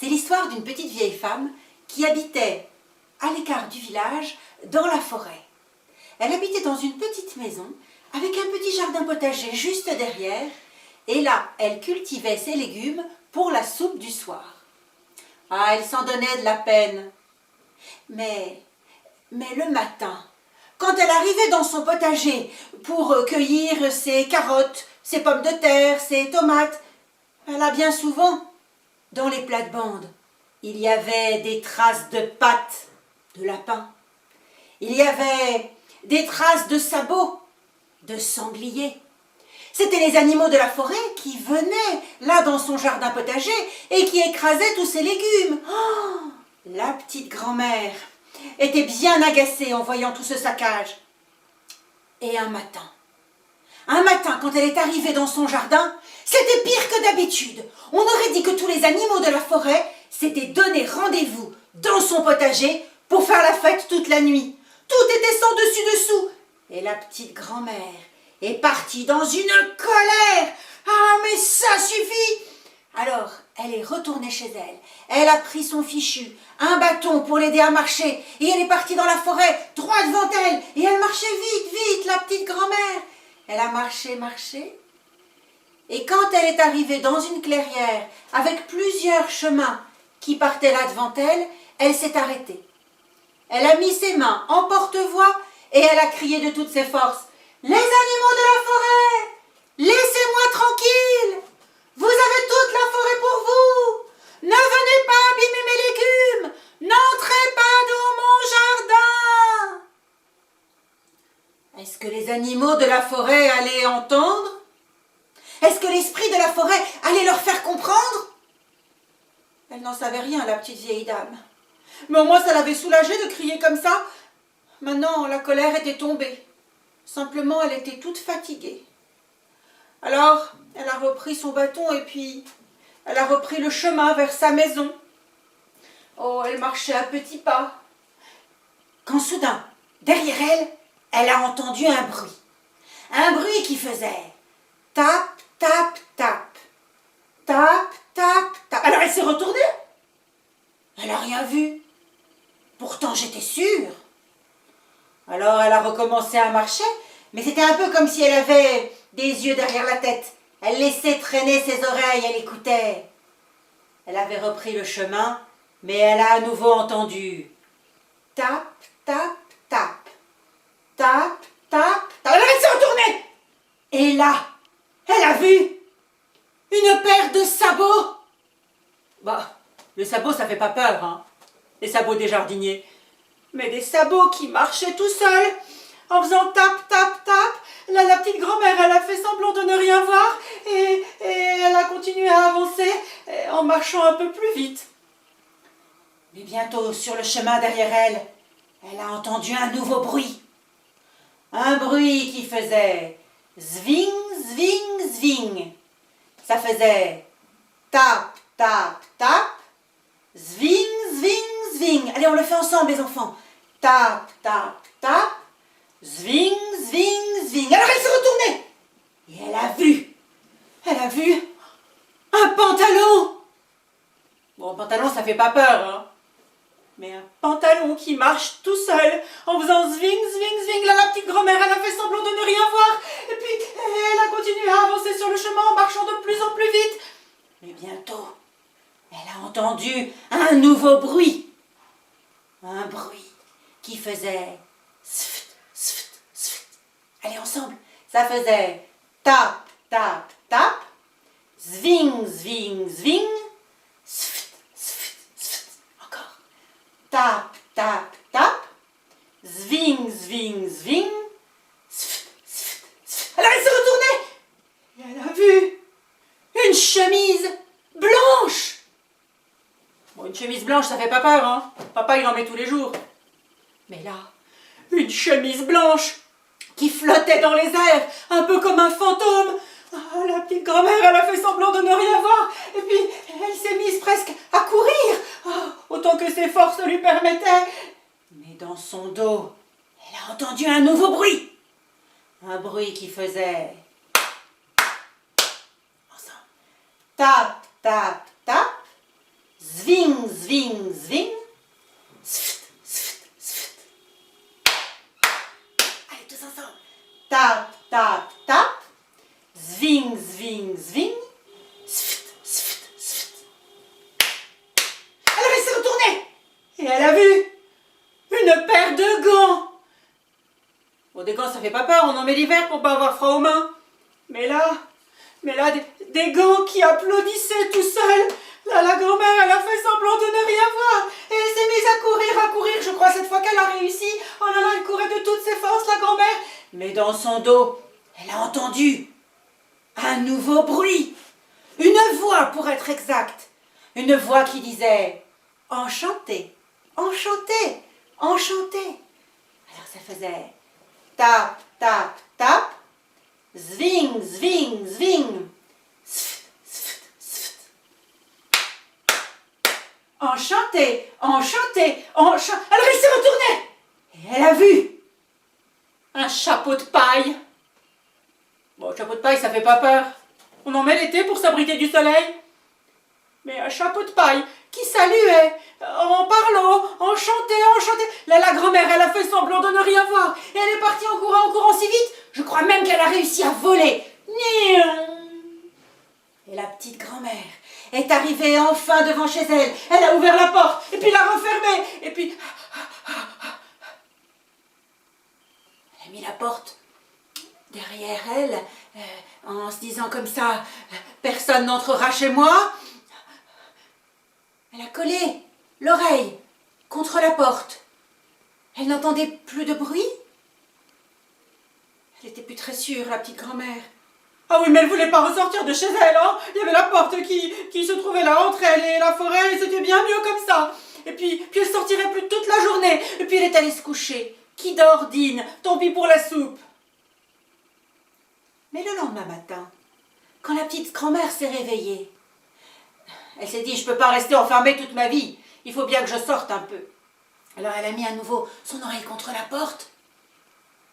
C'est l'histoire d'une petite vieille femme qui habitait à l'écart du village, dans la forêt. Elle habitait dans une petite maison avec un petit jardin potager juste derrière, et là, elle cultivait ses légumes pour la soupe du soir. Ah, elle s'en donnait de la peine. Mais le matin, quand elle arrivait dans son potager pour cueillir ses carottes, ses pommes de terre, ses tomates, elle a bien souvent, dans les plates-bandes, il y avait des traces de pattes de lapin. Il y avait des traces de sabots de sanglier. C'étaient les animaux de la forêt qui venaient là dans son jardin potager et qui écrasaient tous ses légumes. Oh, la petite grand-mère était bien agacée en voyant tout ce saccage. Et un matin, quand elle est arrivée dans son jardin, c'était pire que d'habitude. On aurait dit que tous les animaux de la forêt s'étaient donné rendez-vous dans son potager pour faire la fête toute la nuit. Tout était sans dessus-dessous. Et la petite grand-mère est partie dans une colère. Ah, mais ça suffit! Alors, elle est retournée chez elle. Elle a pris son fichu, un bâton pour l'aider à marcher, et elle est partie dans la forêt, droit devant elle, et elle marchait vite, vite, la petite grand-mère. Elle a marché, et quand elle est arrivée dans une clairière, avec plusieurs chemins qui partaient là devant elle, elle s'est arrêtée. Elle a mis ses mains en porte-voix, et elle a crié de toutes ses forces: « Les animaux de la forêt, laissez-moi tranquille! Vous avez toute la forêt pour vous! Ne venez pas abîmer mes légumes! N'entrez pas dans mon jardin !» Est-ce que les animaux de la forêt allaient entendre? Est-ce que l'esprit de la forêt allait leur faire comprendre? Elle n'en savait rien, la petite vieille dame. Mais au moins ça l'avait soulagée de crier comme ça. Maintenant, la colère était tombée. Simplement, elle était toute fatiguée. Alors, elle a repris son bâton et puis elle a repris le chemin vers sa maison. Oh, elle marchait à petits pas. Quand soudain, derrière elle, elle a entendu un bruit. Un bruit qui faisait tap, tap, tap. Tap, tap, tap. Alors elle s'est retournée. Elle n'a rien vu. Pourtant, j'étais sûre. Alors elle a recommencé à marcher, mais c'était un peu comme si elle avait des yeux derrière la tête. Elle laissait traîner ses oreilles, elle écoutait. Elle avait repris le chemin, mais elle a à nouveau entendu tap, tap, tap. Tap, tap, tap. Alors elle s'est retournée. Et là, elle a vu une paire de sabots. Bah, les sabots, ça fait pas peur, hein. Les sabots des jardiniers. Mais des sabots qui marchaient tout seuls, en faisant tap, tap, tap. Là, la petite grand-mère, elle a fait semblant de ne rien voir et elle a continué à avancer en marchant un peu plus vite. Mais bientôt, sur le chemin derrière elle, elle a entendu un nouveau bruit. Un bruit qui faisait zwing, zwing, zwing. Ça faisait tap, tap, tap, zwing, zwing, zwing. Allez, on le fait ensemble, les enfants. Tap, tap, tap, zwing, zwing, zwing. Alors elle s'est retournée et elle a vu un pantalon. Bon, un pantalon, ça fait pas peur, hein. Mais un pantalon qui marche tout seul, en faisant zwing, zwing, zwing. Là, la petite grand-mère, elle a fait semblant de ne rien voir. Et puis, elle a continué à avancer sur le chemin en marchant de plus en plus vite. Mais bientôt, elle a entendu un nouveau bruit. Un bruit qui faisait sft, sft, sft. Allez, ensemble. Ça faisait tap, tap, tap, zwing, zwing, zwing, sft, sft, sft. Encore. Tap, tap, tap, zwing, zwing, zwing, sft, sft, sft. Alors elle s'est retournée et elle a vu une chemise blanche. Bon, une chemise blanche, ça fait pas peur, hein. Papa, il en met tous les jours. Mais là, une chemise blanche qui flottait dans les airs, un peu comme un fantôme. Ah, la petite grand-mère, elle a fait semblant de ne rien voir. Et puis, elle s'est mise presque à courir, autant que ses forces lui permettaient. Mais dans son dos, elle a entendu un nouveau bruit. Un bruit qui faisait... Ensemble. Tap, tap, tap. Zwing, zwing, zwing. Sft, sft, sft. Allez, tous ensemble. Tap, tap, tap. Zwing, zwing, zwing. Sft, sft, sft. Alors elle s'est retournée. Et elle a vu une paire de gants. Bon, des gants, ça fait pas peur, on en met l'hiver pour pas avoir froid aux mains. Mais là, des gants qui applaudissaient tout seuls. Là, la grand-mère, elle a fait semblant de ne rien voir. Et elle s'est mise à courir. Je crois cette fois qu'elle a réussi. Oh là là, elle courait de toutes ses forces, la grand-mère. Mais dans son dos, elle a entendu un nouveau bruit. Une voix, pour être exact. Une voix qui disait « Enchanté, enchanté, enchanté ». Alors ça faisait tap, tap, tap. Zwing, zwing, zwing. Sft, sft, sft. Enchanté, enchanté, enchanté. Alors elle s'est retournée et elle a vu un chapeau de paille. Bon, chapeau de paille, ça fait pas peur. On en met l'été pour s'abriter du soleil. Mais un chapeau de paille qui saluait en parlant, enchanté, enchanté. Là, la grand-mère, elle a fait semblant de ne rien voir. Et elle est partie en courant si vite. Je crois même qu'elle a réussi à voler. Et la petite grand-mère est arrivée enfin devant chez elle. Elle a ouvert la porte et puis l'a refermée. Et puis... elle a mis la porte derrière elle en se disant comme ça, personne n'entrera chez moi. Elle a collé l'oreille contre la porte. Elle n'entendait plus de bruit. Elle n'était plus très sûre, la petite grand-mère. Ah oui, mais elle ne voulait pas ressortir de chez elle, hein. Il y avait la porte qui se trouvait là entre elle et la forêt, et c'était bien mieux comme ça. Et puis elle sortirait plus toute la journée. Et puis elle est allée se coucher. Qui dort dîne, tant pis pour la soupe. Mais le lendemain matin, quand la petite grand-mère s'est réveillée, elle s'est dit, je ne peux pas rester enfermée toute ma vie. Il faut bien que je sorte un peu. Alors elle a mis à nouveau son oreille contre la porte.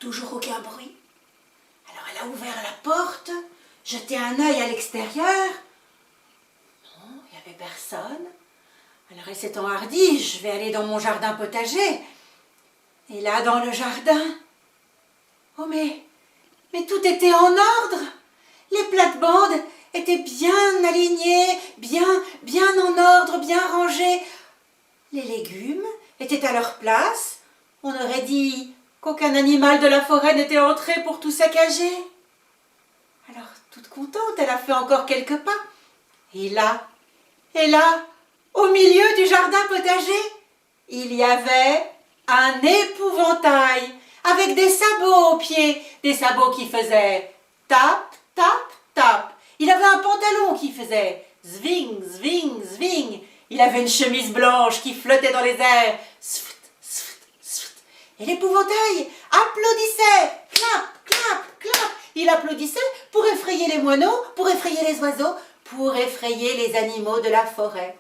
Toujours aucun bruit. Alors elle a ouvert la porte, jeté un œil à l'extérieur. Non, il n'y avait personne. Alors elle s'est enhardie, je vais aller dans mon jardin potager. Et là, dans le jardin, oh mais tout était en ordre. Les plates-bandes étaient bien alignées, bien en ordre, bien rangées. Les légumes étaient à leur place. On aurait dit qu'aucun animal de la forêt n'était entré pour tout saccager. Alors, toute contente, elle a fait encore quelques pas. Et là, au milieu du jardin potager, il y avait un épouvantail avec des sabots aux pieds, des sabots qui faisaient tap, tap, tap. Il avait un pantalon qui faisait zwing, zwing, zwing. Il avait une chemise blanche qui flottait dans les airs. Sft, sft, sft. Et l'épouvantail applaudissait. Clap, clap, clap. Il applaudissait pour effrayer les moineaux, pour effrayer les oiseaux, pour effrayer les animaux de la forêt.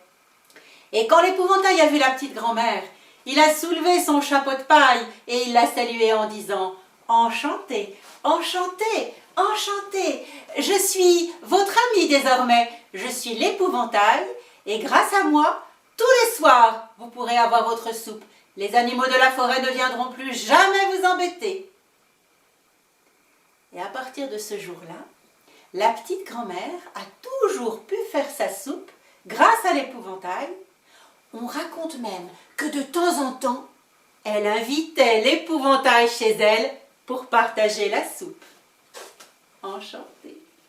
Et quand l'épouvantail a vu la petite grand-mère, il a soulevé son chapeau de paille et il l'a salué en disant « Enchanté, enchanté, enchanté, je suis votre ami désormais, je suis l'épouvantail et grâce à moi, tous les soirs, vous pourrez avoir votre soupe. Les animaux de la forêt ne viendront plus jamais vous embêter. » Et à partir de ce jour-là, la petite grand-mère a toujours pu faire sa soupe grâce à l'épouvantail. On raconte même que de temps en temps, elle invitait l'épouvantail chez elle pour partager la soupe. Enchantée.